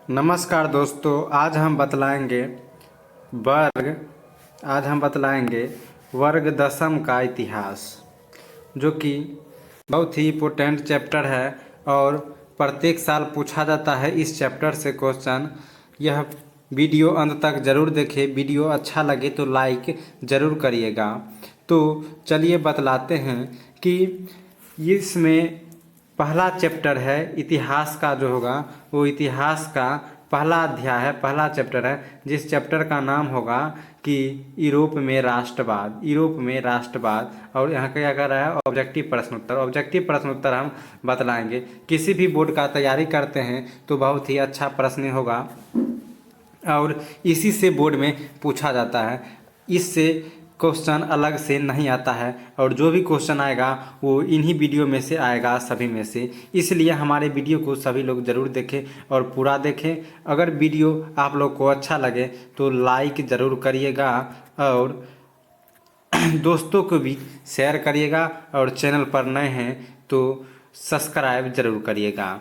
नमस्कार दोस्तों, वर्ग आज हम बतलाएंगे वर्ग दशम का इतिहास, जो कि बहुत ही इम्पोर्टेंट चैप्टर है और प्रत्येक साल पूछा जाता है इस चैप्टर से क्वेश्चन। यह वीडियो अंत तक ज़रूर देखें। वीडियो अच्छा लगे तो लाइक ज़रूर करिएगा। तो चलिए बतलाते हैं कि इसमें पहला चैप्टर है इतिहास का, जो होगा वो इतिहास का पहला अध्याय है, पहला चैप्टर है, जिस चैप्टर का नाम होगा कि यूरोप में राष्ट्रवाद। और यहाँ क्या कर रहा है, ऑब्जेक्टिव प्रश्न उत्तर। ऑब्जेक्टिव प्रश्न उत्तर हम बतलाएंगे। किसी भी बोर्ड का तैयारी करते हैं तो बहुत ही अच्छा प्रश्न होगा और इसी से बोर्ड में पूछा जाता है। इससे क्वेश्चन अलग से नहीं आता है और जो भी क्वेश्चन आएगा वो इन्हीं वीडियो में से आएगा, सभी में से। इसलिए हमारे वीडियो को सभी लोग ज़रूर देखें और पूरा देखें। अगर वीडियो आप लोग को अच्छा लगे तो लाइक ज़रूर करिएगा और दोस्तों को भी शेयर करिएगा और चैनल पर नए हैं तो सब्सक्राइब ज़रूर करिएगा।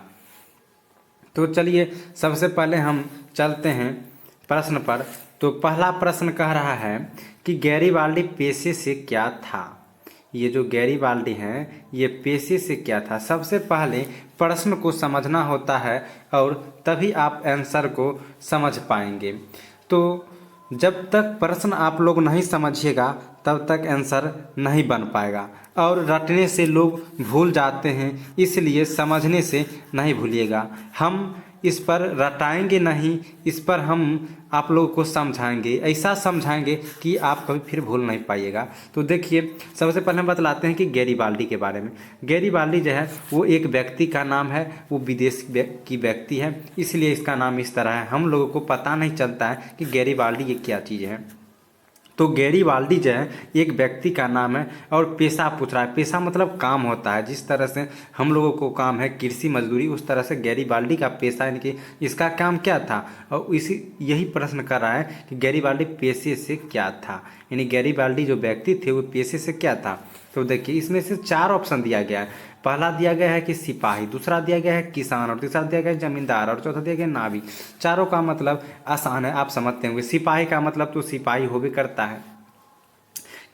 तो चलिए सबसे पहले हम चलते हैं प्रश्न पर। तो पहला प्रश्न कह रहा है कि गैरीबाल्डी पेशे से क्या था। ये जो गैरीबाल्डी हैं ये पेशे से क्या था। सबसे पहले प्रश्न को समझना होता है और तभी आप आंसर को समझ पाएंगे। तो जब तक प्रश्न आप लोग नहीं समझिएगा तब तक आंसर नहीं बन पाएगा और रटने से लोग भूल जाते हैं, इसलिए समझने से नहीं भूलिएगा। हम इस पर रटाएंगे नहीं, इस पर हम आप लोगों को समझाएंगे, ऐसा समझाएंगे कि आप कभी फिर भूल नहीं पाइएगा। तो देखिए सबसे पहले हम बतलाते हैं कि गैरीबाल्डी के बारे में। गैरीबाल्डी जो है वो एक व्यक्ति का नाम है, वो विदेश की व्यक्ति है, इसलिए इसका नाम इस तरह है। हम लोगों को पता नहीं चलता है कि गैरीबाल्डी ये क्या चीज़ है। तो गैरीबाल्डी जो है एक व्यक्ति का नाम है और पेशा पूछ रहा है। पेशा मतलब काम होता है। जिस तरह से हम लोगों को काम है कृषि मजदूरी, उस तरह से गैरीबाल्डी का पेशा यानी कि इसका काम क्या था, और यही प्रश्न कर रहा है कि गैरीबाल्डी पेशे से क्या था, यानी गैरीबाल्डी जो व्यक्ति थे वो पेशे से क्या था। तो देखिए इसमें से 4 ऑप्शन दिया गया है। पहला दिया गया है कि सिपाही, दूसरा दिया गया है किसान, और तीसरा दिया गया है जमींदार, और चौथा दिया गया है नाविक। चारों का मतलब आसान है, आप समझते होंगे। सिपाही का मतलब तो सिपाही हो भी करता है।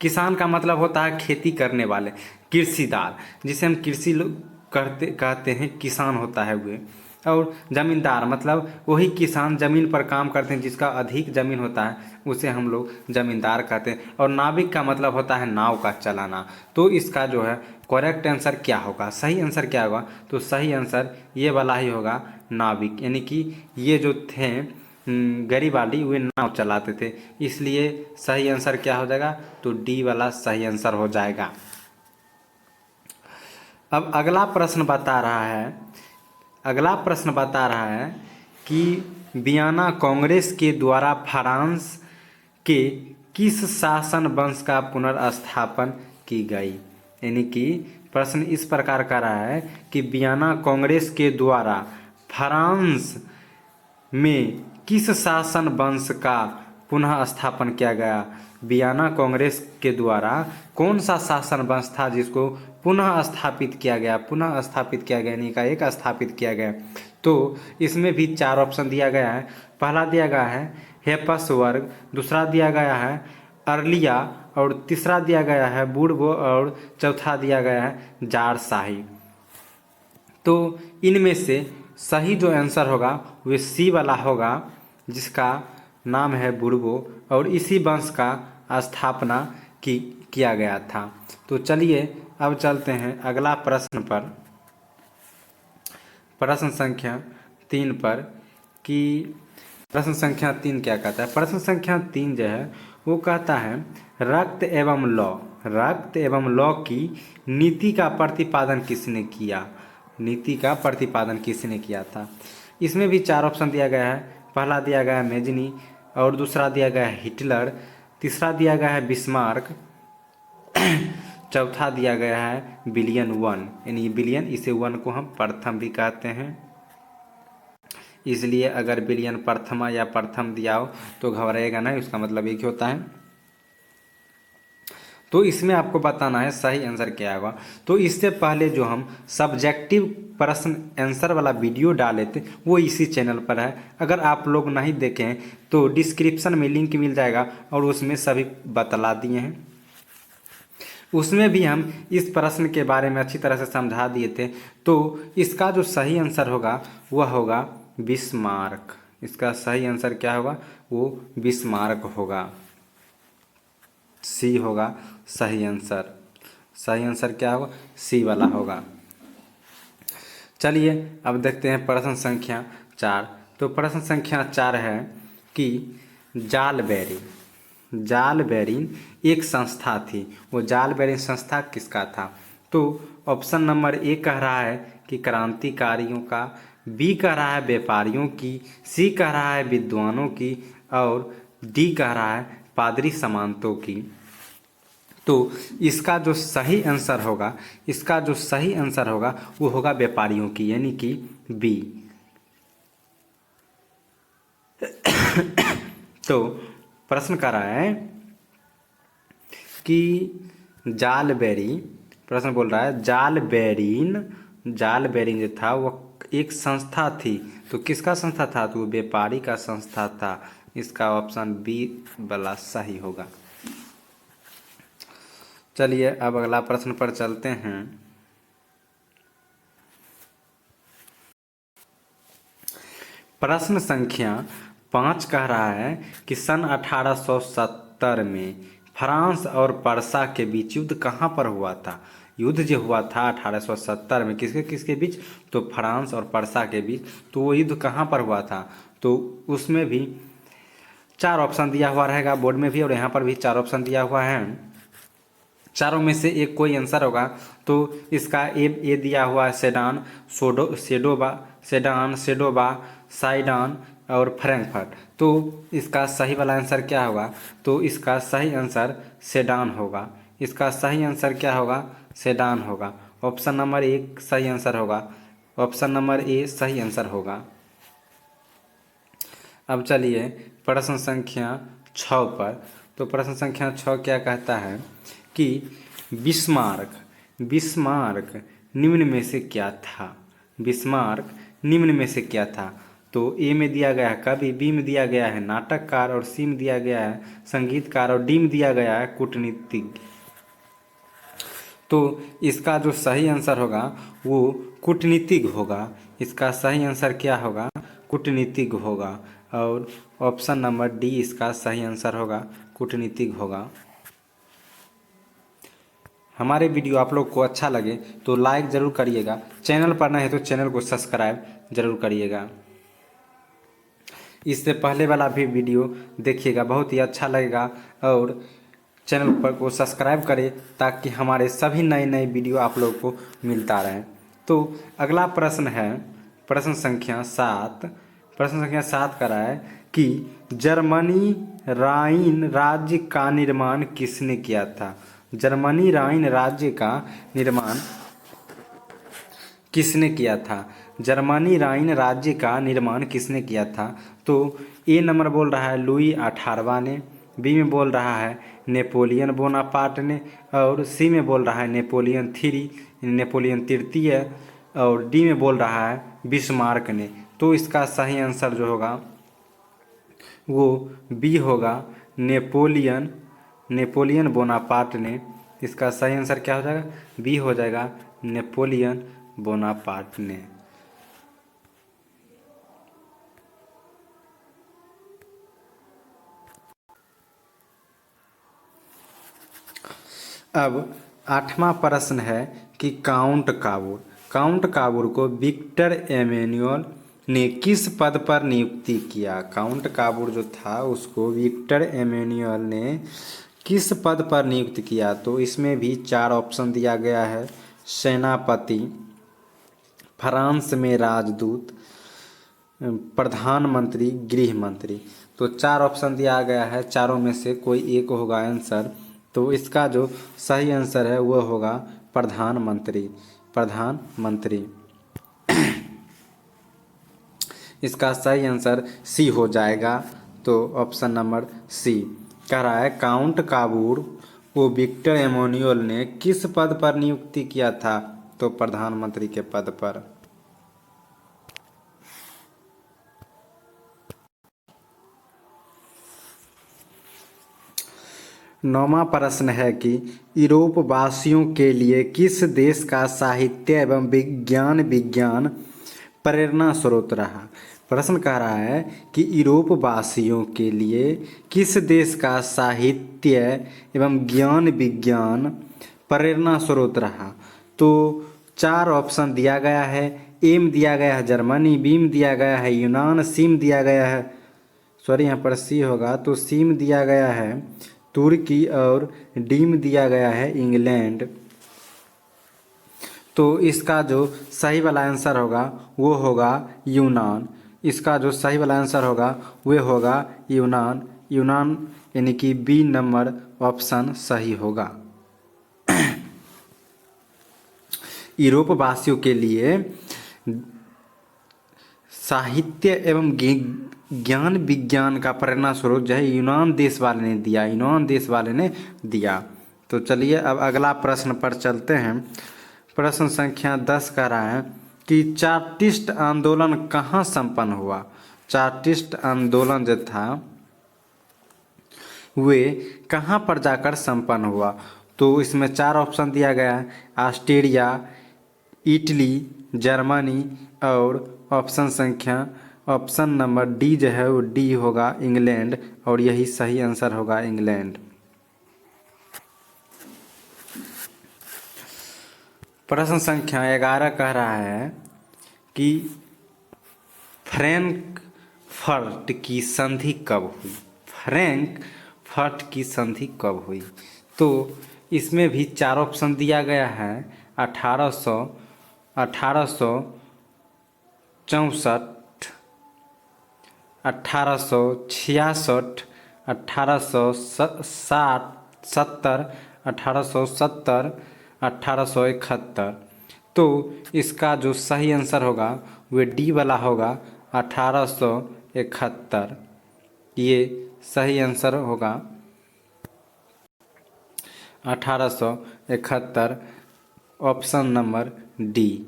किसान का मतलब होता है खेती करने वाले, कृषिदार, जिसे हम कृषि लोग कहते हैं, किसान होता है वे। और जमींदार मतलब वही किसान जमीन पर काम करते हैं, जिसका अधिक जमीन होता है उसे हम लोग जमींदार कहते हैं। और नाविक का मतलब होता है नाव का चलाना। तो इसका जो है करेक्ट आंसर क्या होगा, सही आंसर क्या होगा, तो सही आंसर ये वाला ही होगा, नाविक। यानी कि ये जो थे गैरीबाल्डी वे नाव चलाते थे, इसलिए सही आंसर क्या हो जाएगा, तो डी वाला सही आंसर हो जाएगा। अब अगला प्रश्न बता रहा है कि वियना कांग्रेस के द्वारा फ्रांस के किस शासन वंश का पुनर्स्थापन की गई। यानी कि प्रश्न इस प्रकार का रहा है कि वियना कांग्रेस के द्वारा फ्रांस में किस शासन वंश का पुनः स्थापन किया गया। वियना कांग्रेस के द्वारा कौन सा शासन वंश था जिसको पुनः स्थापित किया गया, यानी का एक स्थापित किया गया। तो इसमें भी 4 ऑप्शन दिया गया है। पहला दिया गया है हेपस वर्ग, दूसरा दिया गया है अर्लिया, और तीसरा दिया गया है बूर्बो, और चौथा दिया गया है जारशाही। तो इनमें से सही जो आंसर होगा वह सी वाला होगा, जिसका नाम है बूर्बो, और इसी वंश का स्थापना किया गया था। तो चलिए अब चलते हैं अगला प्रश्न पर, प्रश्न संख्या 3 पर। कि प्रश्न संख्या 3 क्या कहता है। प्रश्न संख्या 3 जो है वो कहता है रक्त एवं लौ की नीति का प्रतिपादन किसने किया। नीति का प्रतिपादन किसने किया था। इसमें भी 4 ऑप्शन दिया गया है। पहला दिया गया है मेजनी, और दूसरा दिया गया है हिटलर, तीसरा दिया गया है बिस्मार्क, चौथा दिया गया है विलियम वन। यानी विलियम, इसे वन को हम प्रथम भी कहते हैं, इसलिए अगर विलियम प्रथमा या प्रथम दिया हो तो घबराएगा नहीं, उसका मतलब एक ही होता है। तो इसमें आपको बताना है सही आंसर क्या होगा। तो इससे पहले जो हम सब्जेक्टिव प्रश्न आंसर वाला वीडियो डाले थे वो इसी चैनल पर है, अगर आप लोग नहीं देखें तो डिस्क्रिप्शन में लिंक मिल जाएगा और उसमें सभी बतला दिए हैं। उसमें भी हम इस प्रश्न के बारे में अच्छी तरह से समझा दिए थे। तो इसका जो सही आंसर होगा वह होगा बिस्मार्क। इसका सही आंसर क्या होगा, वो बिस्मार्क होगा। सी होगा सही आंसर। सही आंसर क्या होगा, सी वाला होगा। चलिए अब देखते हैं प्रश्न संख्या 4। तो प्रश्न संख्या 4 है कि जाल बेरिंग। जाल बेरिंग एक संस्था थी, वो जाल बेरिंग संस्था किसका था। तो ऑप्शन नंबर ए कह रहा है कि क्रांतिकारियों का, बी कह रहा है व्यापारियों की, सी कह रहा है विद्वानों की और डी कह रहा है पादरी सामंतों की। तो इसका जो सही आंसर होगा, इसका जो सही आंसर होगा वो होगा व्यापारियों की, यानी कि बी। तो प्रश्न कर रहा है कि जाल बेरी, प्रश्न बोल रहा है जाल बेरिन जो था वो एक संस्था थी। तो किसका संस्था था, तो वो व्यापारी का संस्था था। इसका ऑप्शन बी वाला सही होगा। चलिए अब अगला प्रश्न पर चलते हैं। प्रश्न संख्या 5 कह रहा है कि सन 1870 में फ्रांस और पर्सा के बीच युद्ध कहाँ पर हुआ था। युद्ध जो हुआ था 1870 में किसके किसके बीच, तो फ्रांस और पर्सा के बीच। तो वो युद्ध कहाँ पर हुआ था, तो उसमें भी 4 ऑप्शन दिया हुआ रहेगा, बोर्ड में भी और यहाँ पर भी 4 ऑप्शन दिया हुआ है। चारों में से एक कोई आंसर होगा। तो इसका ए दिया हुआ है सेडान, सेडोबा, साइडान और फ्रैंकफर्ट। तो इसका सही वाला आंसर क्या होगा, तो इसका सही आंसर सेडान होगा। इसका सही आंसर क्या होगा, सेडान होगा। ऑप्शन नंबर 1 सही आंसर होगा। ऑप्शन नंबर ए सही आंसर होगा। अब चलिए प्रश्न संख्या 6 पर। तो प्रश्न संख्या 6 क्या कहता है कि बिस्मार्क निम्न में से क्या था। बिस्मार्क निम्न में से क्या था। तो ए में दिया गया है कवि, बी में दिया गया है नाटककार और सी में दिया गया है संगीतकार और डी में दिया गया है कूटनीतिज्ञ। तो इसका जो सही आंसर होगा वो कूटनीतिज्ञ होगा। इसका सही आंसर क्या होगा, कूटनीतिज्ञ होगा। और ऑप्शन नंबर डी इसका सही आंसर होगा, कूटनीतिज्ञ होगा। हमारे वीडियो आप लोग को अच्छा लगे तो लाइक ज़रूर करिएगा, चैनल पर नए हैं तो चैनल को सब्सक्राइब ज़रूर करिएगा। इससे पहले वाला भी वीडियो देखिएगा, बहुत ही अच्छा लगेगा। और चैनल पर को सब्सक्राइब करें ताकि हमारे सभी नए नए वीडियो आप लोग को मिलता रहे। तो अगला प्रश्न है प्रश्न संख्या 7। प्रश्न संख्या 7 का रहा है कि जर्मनी राइन राज्य का निर्माण किसने किया था। जर्मनी राइन राज्य का निर्माण किसने किया था। जर्मनी राइन राज्य का निर्माण किसने किया था। तो ए नंबर बोल रहा है लुई 18वां ने, बी में बोल रहा है नेपोलियन बोनापार्ट ने और सी में बोल रहा है नेपोलियन तृतीय और डी में बोल रहा है बिस्मार्क ने। तो इसका सही आंसर जो होगा वो बी होगा, नेपोलियन बोनापार्ट ने। इसका सही आंसर क्या हो जाएगा, बी हो जाएगा, नेपोलियन बोनापार्ट ने। अब 8वां प्रश्न है कि काउंट काबूर को विक्टर एमेनुअल ने किस पद पर नियुक्ति किया। काउंट काबूर जो था उसको विक्टर एमेनुअल ने किस पद पर नियुक्त किया। तो इसमें भी 4 ऑप्शन दिया गया है, सेनापति, फ्रांस में राजदूत, प्रधानमंत्री, गृह मंत्री। तो 4 ऑप्शन दिया गया है, चारों में से कोई एक होगा आंसर। तो इसका जो सही आंसर है वो होगा प्रधानमंत्री। इसका सही आंसर सी हो जाएगा। तो ऑप्शन नंबर सी कह रहा है काउंट काबूर वो विक्टर एमैनुअल ने किस पद पर नियुक्ति किया था? तो प्रधानमंत्री के पद पर। 9वां प्रश्न है कि यूरोप वासियों के लिए किस देश का साहित्य एवं विज्ञान प्रेरणा स्रोत रहा? प्रश्न कह रहा है कि यूरोप वासियों के लिए किस देश का साहित्य एवं विज्ञान प्रेरणा स्रोत रहा? तो 4 ऑप्शन दिया गया है। एम दिया गया है जर्मनी, बीम दिया गया है यूनान, सीम दिया गया है, सॉरी यहाँ पर सी होगा, तो सीम दिया गया है तुर्की और डीम दिया गया है इंग्लैंड। तो इसका जो सही वाला आंसर होगा वो होगा यूनान। इसका जो सही वाला आंसर होगा वो होगा यूनान। यूनान यानी कि बी नंबर ऑप्शन सही होगा। यूरोप वासियों के लिए साहित्य एवं ज्ञान विज्ञान का प्रेरणा स्रोत जो है यूनान देश वाले ने दिया, यूनान देश वाले ने दिया। तो चलिए अब अगला प्रश्न पर चलते हैं। प्रश्न संख्या 10 कह रहा है कि चार्टिस्ट आंदोलन कहाँ संपन्न हुआ? चार्टिस्ट आंदोलन जो था वे कहाँ पर जाकर संपन्न हुआ? तो इसमें 4 ऑप्शन दिया गया है, ऑस्ट्रिया, इटली, जर्मनी और ऑप्शन नंबर डी जो है वो डी होगा इंग्लैंड, और यही सही आंसर होगा इंग्लैंड। प्रश्न संख्या 11 कह रहा है कि फ्रैंकफर्ट की संधि कब हुई? फ्रैंकफर्ट की संधि कब हुई? तो इसमें भी 4 ऑप्शन दिया गया है, 1864, 1866, 1870, 1870, 1871। तो इसका जो सही आंसर होगा वो डी वाला होगा 1871। ये सही आंसर होगा 1871, ऑप्शन नंबर डी।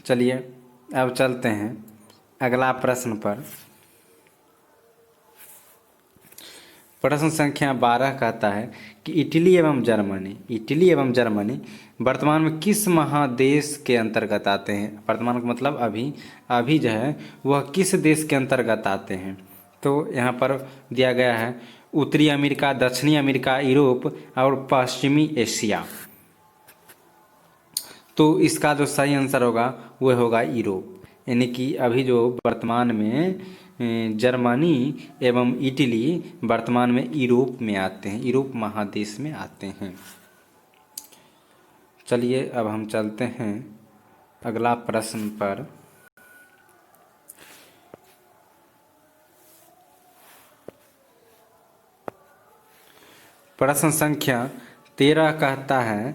चलिए अब चलते हैं अगला प्रश्न पर। प्रश्न संख्या 12 कहता है कि इटली एवं जर्मनी वर्तमान में किस महादेश के अंतर्गत आते हैं? वर्तमान का मतलब अभी जो है वह किस देश के अंतर्गत आते हैं? तो यहाँ पर दिया गया है उत्तरी अमेरिका, दक्षिणी अमेरिका, यूरोप और पश्चिमी एशिया। तो इसका जो सही आंसर होगा वह होगा यूरोप, यानी कि अभी जो वर्तमान में जर्मनी एवं इटली वर्तमान में यूरोप में आते हैं, यूरोप महादेश में आते हैं। चलिए अब हम चलते हैं अगला प्रश्न पर। प्रश्न संख्या 13 कहता है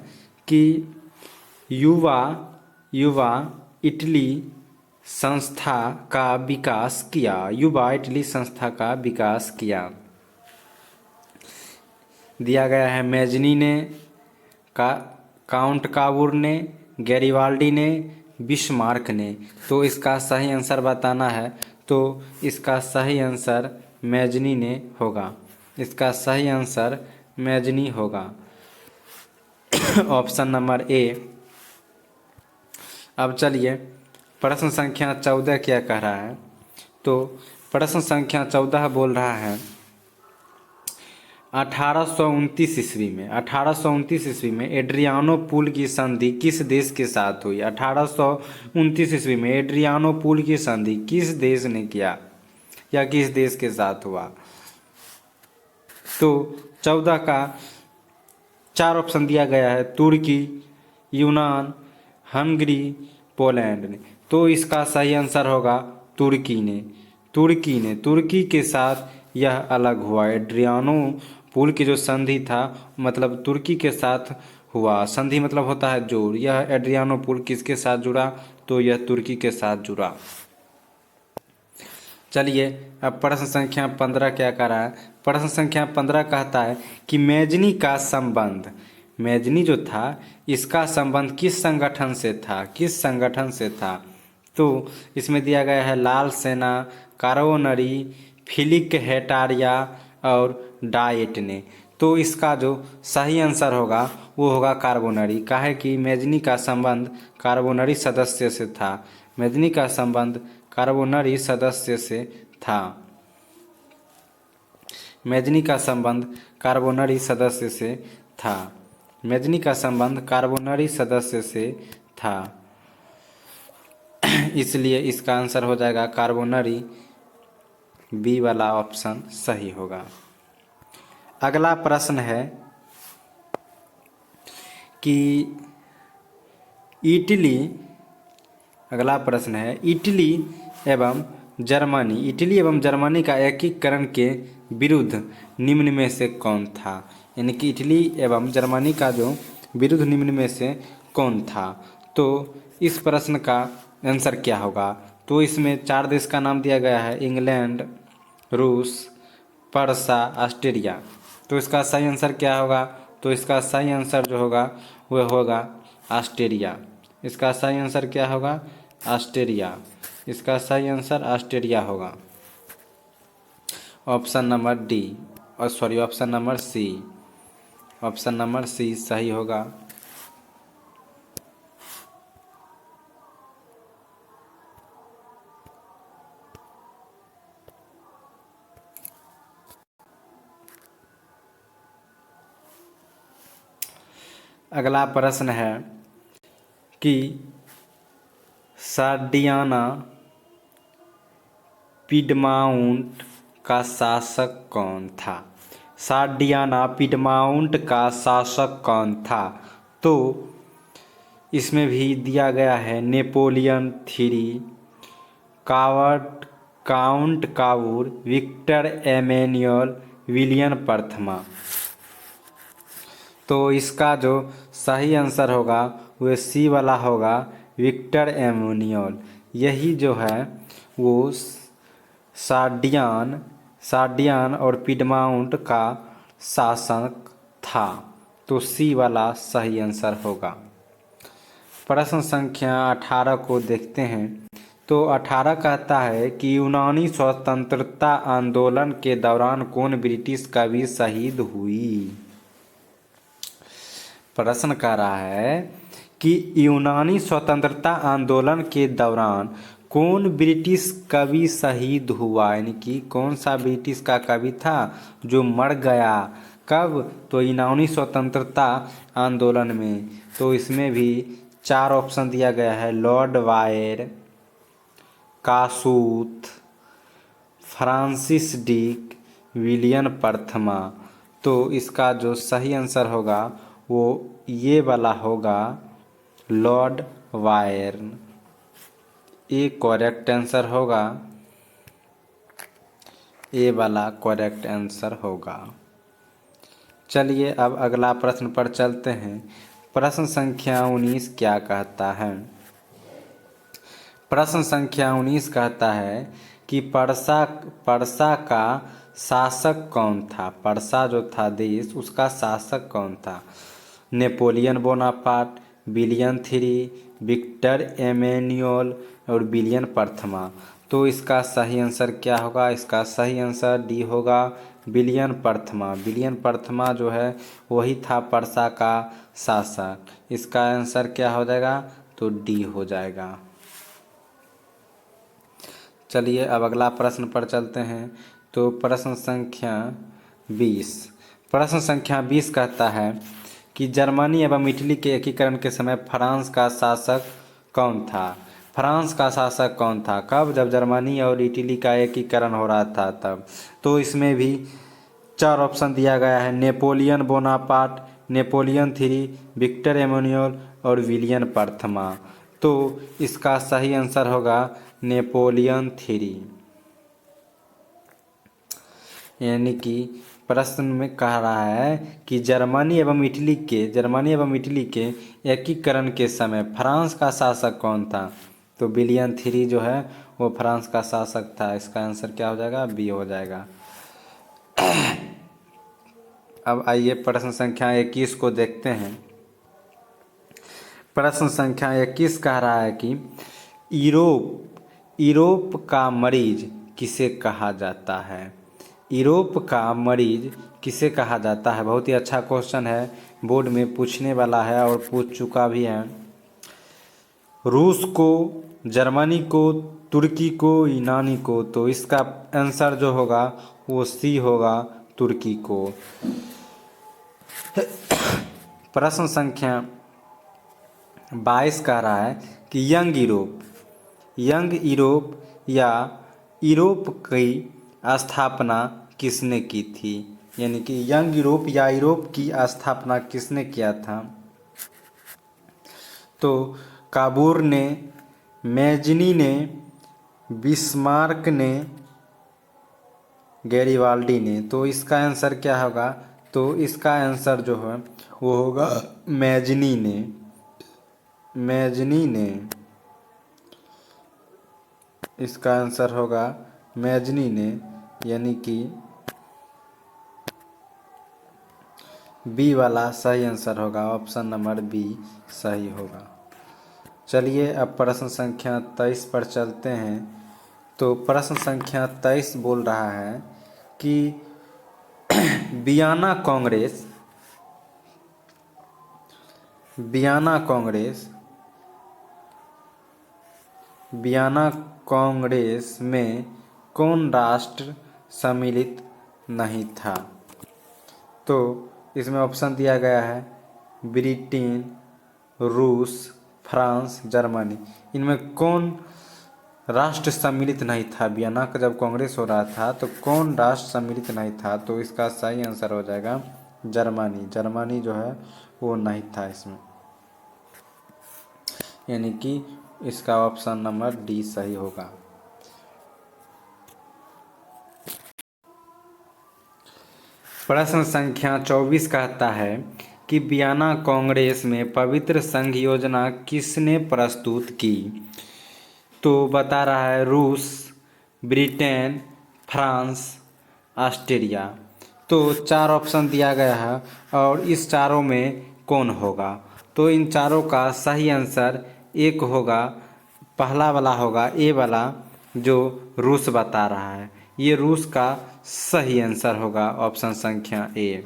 कि युवा इटली संस्था का विकास किया। युवा इटली संस्था का विकास किया। दिया गया है मैजनी ने, काउंट कावूर ने, गैरिबाल्डी ने, बिस्मार्क ने। तो इसका सही आंसर बताना है, तो इसका सही आंसर मैजनी ने होगा। इसका सही आंसर मैजनी होगा, ऑप्शन नंबर ए। अब चलिए प्रश्न संख्या 14 क्या कह रहा है? तो प्रश्न संख्या 14 बोल रहा है 1829 ईस्वी में एड्रियानोपुल की संधि किस देश के साथ हुई? 1829 ईस्वी में एड्रियानोपुल की संधि किस देश ने किया या किस देश के साथ हुआ? तो 14 का 4 ऑप्शन दिया गया है, तुर्की, यूनान, हंगरी, पोलैंड ने। तो इसका सही आंसर होगा तुर्की ने। तुर्की के साथ यह अलग हुआ। एड्रियानोपुल की जो संधि था मतलब तुर्की के साथ हुआ। संधि मतलब होता है जोड़। यह एड्रियानोपुल किसके साथ जुड़ा? तो यह तुर्की के साथ जुड़ा। चलिए अब प्रश्न संख्या 15 क्या कह रहा है। प्रश्न संख्या 15 कहता है कि मेजनी का संबंध, मेजनी जो था इसका संबंध किस संगठन से था, किस संगठन से था। तो इसमें दिया गया है लाल सेना, कार्बोनरी, फिलिक हेटारिया और डाइटने। तो इसका जो सही आंसर होगा वो होगा कार्बोनरी। काहे कि मेजनी का संबंध कार्बोनरी सदस्य से था, मेजनी का संबंध कार्बोनरी सदस्य से था, मेजनी का संबंध कार्बोनरी सदस्य से था, मेजनी का संबंध कार्बोनरी सदस्य से था। इसलिए इसका आंसर हो जाएगा कार्बोनरी, बी वाला ऑप्शन सही होगा। अगला प्रश्न है कि इटली, अगला प्रश्न है इटली एवं जर्मनी, इटली एवं जर्मनी का एकीकरण के विरुद्ध निम्न में से कौन था। यानी कि इटली एवं जर्मनी का जो विरुद्ध निम्न में से कौन था। तो इस प्रश्न का आंसर क्या होगा। तो इसमें 4 देश का नाम दिया गया है, इंग्लैंड, रूस, पर्सा, ऑस्ट्रेलिया। तो इसका सही आंसर क्या होगा। तो इसका सही आंसर जो होगा वह होगा ऑस्ट्रेलिया। इसका सही आंसर क्या होगा, ऑस्ट्रेलिया। इसका सही आंसर ऑस्ट्रेलिया होगा। ऑप्शन नंबर डी, और sorry option number C, option number C सही होगा। अगला प्रश्न है कि सार्डियाना पिडमाउंट का शासक कौन था। सार्डियाना पिडमाउंट का शासक कौन था। तो इसमें भी दिया गया है Napoleon three, count Cavour, Victor Emmanuel, William प्रथमा। तो इसका जो सही आंसर होगा वह सी वाला होगा, विक्टर एमेन्युअल। यही जो है वो सार्डियन और पिडमाउंट का शासक था। तो सी वाला सही आंसर होगा। प्रश्न संख्या 18 को देखते हैं। तो 18 कहता है कि यूनानी स्वतंत्रता आंदोलन के दौरान कौन ब्रिटिश कवि शहीद हुई। प्रश्न कह रहा है कि यूनानी स्वतंत्रता आंदोलन के दौरान कौन ब्रिटिश कवि शहीद हुआ। यानी कि कौन सा ब्रिटिश का कवि था जो मर गया, कब। तो यूनानी स्वतंत्रता आंदोलन में। तो इसमें भी 4 ऑप्शन दिया गया है, लॉर्ड वायर, कासूत, फ्रांसिस डिक, विलियम प्रथमा। तो इसका जो सही आंसर होगा वो ये वाला होगा, लॉर्ड वायर। ये करेक्ट आंसर होगा, ये वाला करेक्ट आंसर होगा। चलिए अब अगला प्रश्न पर चलते हैं। प्रश्न संख्या 19 क्या कहता है। प्रश्न संख्या 19 कहता है कि पर्सा का शासक कौन था। पर्सा जो था देश, उसका शासक कौन था। Napoleon Bonaparte, William three, Victor Emmanuel और विलियम प्रथमा। तो इसका सही आंसर क्या होगा। इसका सही आंसर डी होगा, विलियम प्रथमा। विलियम प्रथमा जो है वही था पर्सा का शासक। इसका आंसर क्या हो जाएगा, तो डी हो जाएगा। चलिए अब अगला प्रश्न पर चलते हैं। तो प्रश्न संख्या 20, प्रश्न संख्या 20 कहता है कि जर्मनी एवं इटली के एकीकरण के समय फ्रांस का शासक कौन था। फ्रांस का शासक कौन था, कब, जब जर्मनी और इटली का एकीकरण हो रहा था तब। तो इसमें भी 4 ऑप्शन दिया गया है, Napoleon Bonaparte, Napoleon three, Victor Emmanuel और विलियम प्रथमा। तो इसका सही आंसर होगा नेपोलियन थ्री। यानी कि प्रश्न में कह रहा है कि जर्मनी एवं इटली के एकीकरण के समय फ्रांस का शासक कौन था। तो विलियम III जो है वो फ्रांस का शासक था। इसका आंसर क्या हो जाएगा? बी हो जाएगा। अब आइए प्रश्न संख्या 21 को देखते हैं। प्रश्न संख्या 21 कह रहा है कि यूरोप का मरीज किसे कहा जाता है? यूरोप का मरीज किसे कहा जाता है? बहुत ही अच्छा क्वेश्चन है, बोर्ड में पूछने वाला है और पूछ चुका भी है। रूस को, जर्मनी को, तुर्की को, यूनानी को? तो इसका आंसर जो होगा वो सी होगा, तुर्की को। प्रश्न संख्या 22 कह रहा है कि यंग यूरोप या यूरोप की स्थापना किसने की थी? यानी कि यंग यूरोप या यूरोप की स्थापना किसने किया था? तो काबूर ने, मैजनी ने, बिस्मार्क ने, गैरिबाल्डी ने? तो इसका आंसर क्या होगा? तो इसका आंसर जो है वो होगा मैजनी ने। इसका आंसर होगा मैजनी ने, यानी कि बी वाला सही आंसर होगा। ऑप्शन नंबर बी सही होगा। चलिए अब प्रश्न संख्या 23 पर चलते हैं। तो प्रश्न संख्या 23 बोल रहा है कि वियना कांग्रेस में कौन राष्ट्र सम्मिलित नहीं था? तो इसमें ऑप्शन दिया गया है ब्रिटेन, रूस, फ्रांस, जर्मनी। इनमें कौन राष्ट्र सम्मिलित नहीं था? वियना का जब कांग्रेस हो रहा था तो कौन राष्ट्र सम्मिलित नहीं था? तो इसका सही आंसर हो जाएगा जर्मनी जो है वो नहीं था इसमें, यानी कि इसका ऑप्शन नंबर डी सही होगा। प्रश्न संख्या 24 कहता है कि वियना कांग्रेस में पवित्र संघ योजना किसने प्रस्तुत की? तो बता रहा है रूस, ब्रिटेन, फ्रांस, ऑस्ट्रेलिया। तो 4 ऑप्शन दिया गया है और इस चारों में कौन होगा? तो इन चारों का सही आंसर एक होगा, पहला वाला होगा, ए वाला जो रूस बता रहा है। ये रूस का सही आंसर होगा, ऑप्शन संख्या ए।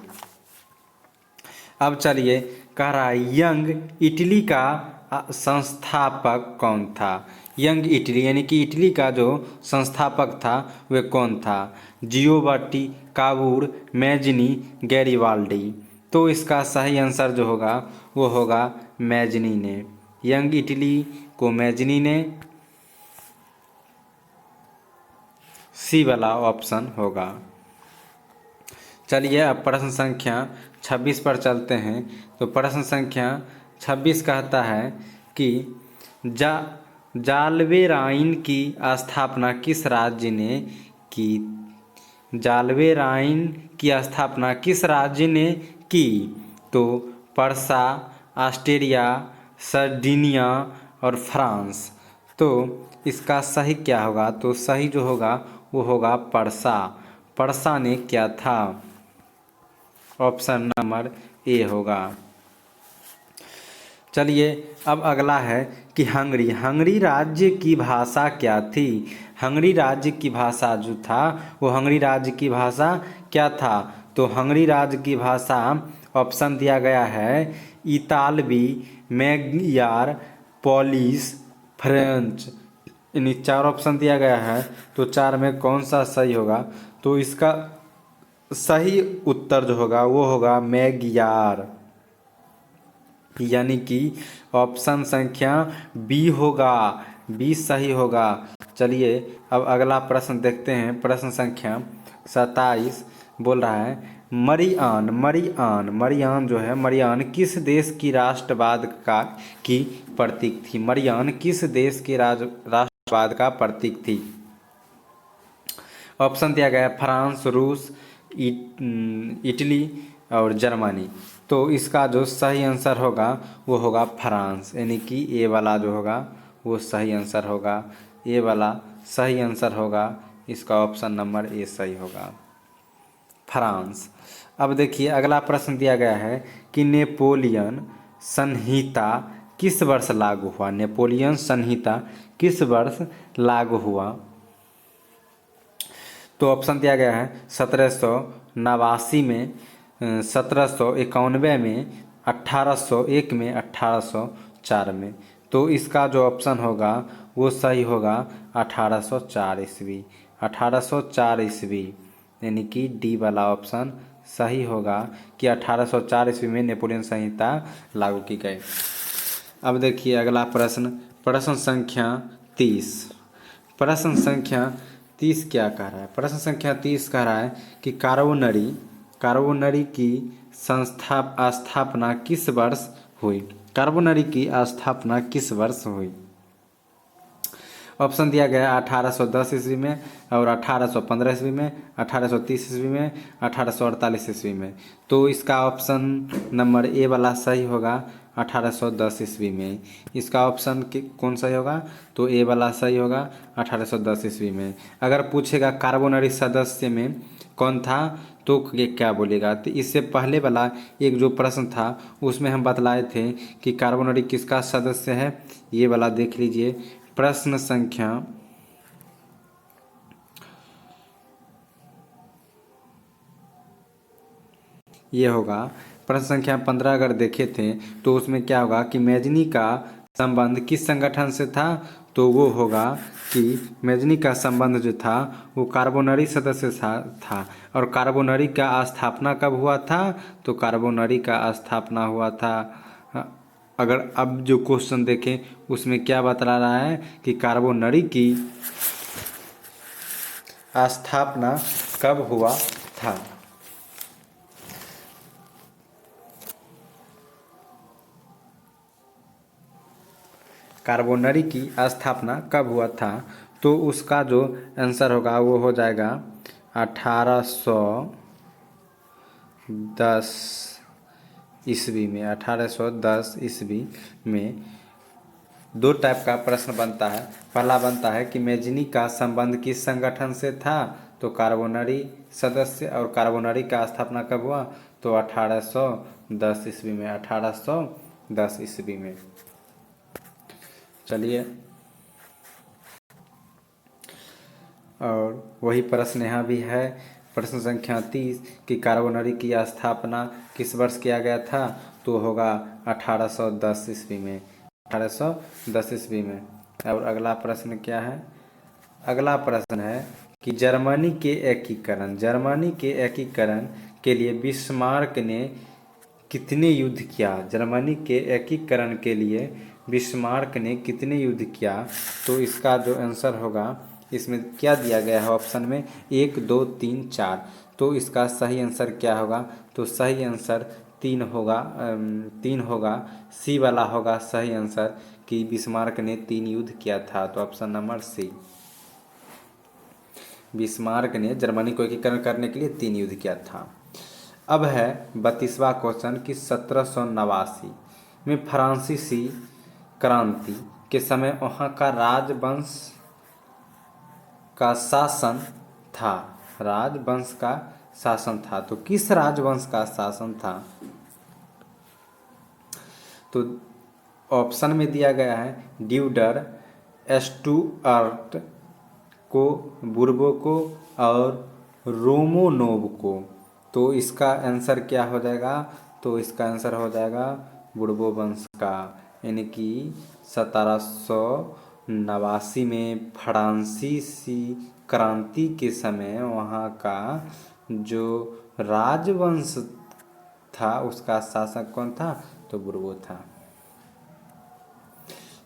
अब चलिए कह रहा है यंग इटली का संस्थापक कौन था? यंग इटली यानी कि इटली का जो संस्थापक था वह कौन था? जियोबर्टी, काबूर, मैजनी, गैरिबाल्डी? तो इसका सही आंसर जो होगा वो होगा मैजनी ने। यंग इटली को मैजनी ने, सी वाला ऑप्शन होगा। चलिए अब प्रश्न संख्या 26 पर चलते हैं। तो प्रश्न संख्या 26 कहता है कि जालवेराइन की स्थापना किस राज्य ने की? जालवेराइन की स्थापना किस राज्य ने की? तो पर्सा, ऑस्ट्रिया, सर्डिनिया और फ्रांस। तो इसका सही क्या होगा? तो सही जो होगा वो होगा पर्सा ने क्या था? ऑप्शन नंबर ए होगा। चलिए अब अगला है कि हंगरी राज्य की भाषा क्या थी? हंगरी राज्य की भाषा जो था वो हंगरी राज्य की भाषा क्या था? तो हंगरी राज्य की भाषा ऑप्शन दिया गया है इतालवी, मैग्यार, पोलिश, फ्रेंच। इन 4 ऑप्शन दिया गया है। तो 4 में कौन सा सही होगा? तो इसका सही उत्तर जो होगा वो होगा मैग्यार, यानी कि ऑप्शन संख्या बी होगा, बी सही होगा। चलिए अब अगला प्रश्न देखते हैं। प्रश्न संख्या 27 बोल रहा है मरियान जो है, मरियान किस देश की राष्ट्रवाद की प्रतीक थी? मरियान किस देश के राष्ट्रवाद का प्रतीक थी? ऑप्शन दिया गया है फ्रांस, रूस, इटली और जर्मनी। तो इसका जो सही आंसर होगा वो होगा फ्रांस, यानी कि ए वाला जो होगा वो सही आंसर होगा। ए वाला सही आंसर होगा, इसका ऑप्शन नंबर ए सही होगा, फ्रांस। अब देखिए अगला प्रश्न दिया गया है कि नेपोलियन संहिता किस वर्ष लागू हुआ। नेपोलियन संहिता किस वर्ष लागू हुआ। तो ऑप्शन दिया गया है 1789 में, 1791 में, 1801 में, 1804 में। तो इसका जो ऑप्शन होगा वो सही होगा 1804 ईस्वी, 1804 ईस्वी, यानी कि डी वाला ऑप्शन सही होगा कि 1804 ईस्वी में नेपोलियन संहिता लागू की गई। अब देखिए अगला प्रश्न, प्रश्न संख्या 30। प्रश्न संख्या 30 क्या कह रहा है। प्रश्न संख्या 30 कह रहा है कि कार्बोनरी की स्थापना किस वर्ष हुई। कार्बोनरी की स्थापना किस वर्ष हुई। ऑप्शन दिया गया 1810 ईस्वी में और 1815 ईस्वी में, 1830 ईस्वी में, 1848 ईस्वी में। तो इसका ऑप्शन नंबर ए वाला सही होगा 1810 ईस्वी में। इसका ऑप्शन कौन सही होगा, तो ए वाला सही होगा 1810 ईस्वी में। अगर पूछेगा कार्बोनरी सदस्य में कौन था तो ये क्या बोलेगा। तो इससे पहले वाला एक जो प्रश्न था उसमें हम बतलाए थे कि कार्बोनरी किसका सदस्य है। ये वाला देख लीजिए, प्रश्न संख्या ये होगा प्रश्न संख्या 15। अगर देखे थे तो उसमें क्या होगा कि मैजनी का संबंध किस संगठन से था। तो वो होगा कि मैजनी का संबंध जो था वो कार्बोनरी सदस्य था। और कार्बोनरी का स्थापना कब हुआ था, तो कार्बोनरी का स्थापना हुआ था। अगर अब जो क्वेश्चन देखें उसमें क्या बता रहा है कि कार्बोनरी की स्थापना कब हुआ था। कार्बोनरी की स्थापना कब हुआ था, तो उसका जो आंसर होगा वो हो जाएगा 1810 ईस्वी में। 1810 ईस्वी में दो टाइप का प्रश्न बनता है। पहला बनता है कि मैजनी का संबंध किस संगठन से था, तो कार्बोनरी सदस्य। और कार्बोनरी का स्थापना कब हुआ, तो 1810 ईस्वी में, 1810 ईस्वी में। चलिए और वही प्रश्न यहाँ भी है, प्रश्न संख्या 30 कि कार्बोनरी की स्थापना किस वर्ष किया गया था, तो होगा 1810 ईस्वी में, 1810 ईस्वी में। और अगला प्रश्न क्या है, अगला प्रश्न है कि जर्मनी के एकीकरण के लिए बिस्मार्क ने कितने युद्ध किया। जर्मनी के एकीकरण के लिए बिस्मार्क ने कितने युद्ध किया। तो इसका जो आंसर होगा, इसमें क्या दिया गया है ऑप्शन में 1, 2, 3, 4। तो इसका सही आंसर क्या होगा, तो सही आंसर 3 होगा, 3 होगा, सी वाला होगा सही आंसर कि बिस्मार्क ने 3 युद्ध किया था। तो ऑप्शन नंबर सी, बिस्मार्क ने जर्मनी को एकीकरण करने के लिए 3 युद्ध किया था। अब है 32वां क्वेश्चन कि 1789 में फ्रांसीसी क्रांति के समय वहाँ का राजवंश का शासन था। राजवंश का शासन था, तो किस राजवंश का शासन था। तो ऑप्शन में दिया गया है ड्यूडर, स्टुअर्ट को, बुर्बो को और रोमनोव को। तो इसका आंसर क्या हो जाएगा, तो इसका आंसर हो जाएगा बुर्बो वंश का, यानी कि 1789 में फ्रांसीसी क्रांति के समय वहाँ का जो राजवंश था उसका शासक कौन था, तो बुर्बो था।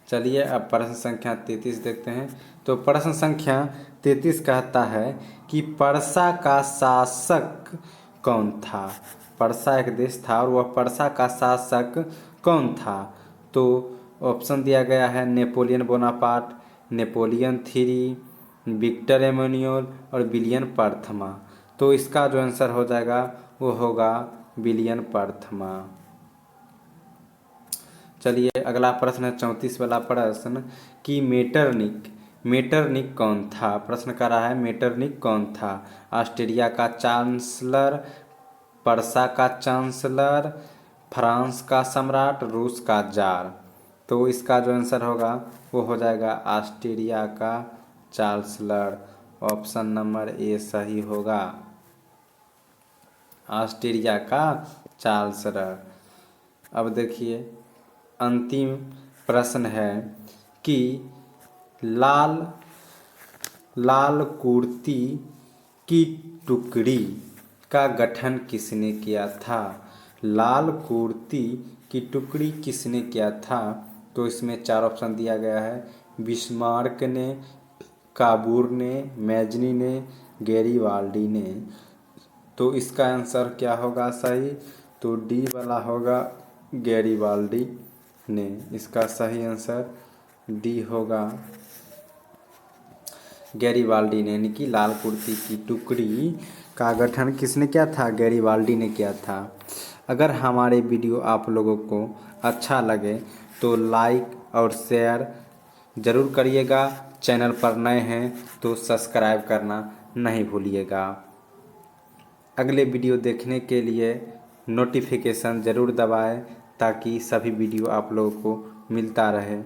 चलिए अब प्रश्न संख्या 33 देखते हैं। तो प्रश्न संख्या 33 कहता है कि पर्सा का शासक कौन था। पर्सा एक देश था और वह पर्सा का शासक कौन था। तो ऑप्शन दिया गया है Napoleon Bonaparte, Napoleon three, Victor Emmanuel और विलियम प्रथमा। तो इसका जो आंसर हो जाएगा वो होगा विलियम प्रथमा। चलिए अगला प्रश्न है 34 वाला प्रश्न कि मेटरनिक कौन था। प्रश्न कर रहा है मेटरनिक कौन था। ऑस्ट्रिया का चांसलर, पर्सा का चांसलर, फ्रांस का सम्राट, रूस का जार। तो इसका जो आंसर होगा वो हो जाएगा ऑस्ट्रिया का चांसलर। ऑप्शन नंबर ए सही होगा, ऑस्ट्रिया का चांसलर। अब देखिए अंतिम प्रश्न है कि लाल लाल कुर्ती की टुकड़ी का गठन किसने किया था। लाल कुर्ती की टुकड़ी किसने किया था। तो इसमें 4 ऑप्शन दिया गया है, बिस्मार्क ने, काबूर ने, मैजनी ने, गैरीबाल्डी ने। तो इसका आंसर क्या होगा सही। तो डी वाला होगा, गैरीबाल्डी ने। इसका सही आंसर डी होगा, गैरीबाल्डी ने। यानी कि लाल कुर्ती की टुकड़ी का गठन किसने किया था, गैरीबाल्डी ने किया था। अगर हमारे वीडियो आप लोगों को अच्छा लगे तो लाइक और शेयर ज़रूर करिएगा। चैनल पर नए हैं तो सब्सक्राइब करना नहीं भूलिएगा। अगले वीडियो देखने के लिए नोटिफिकेशन ज़रूर दबाएं ताकि सभी वीडियो आप लोगों को मिलता रहे।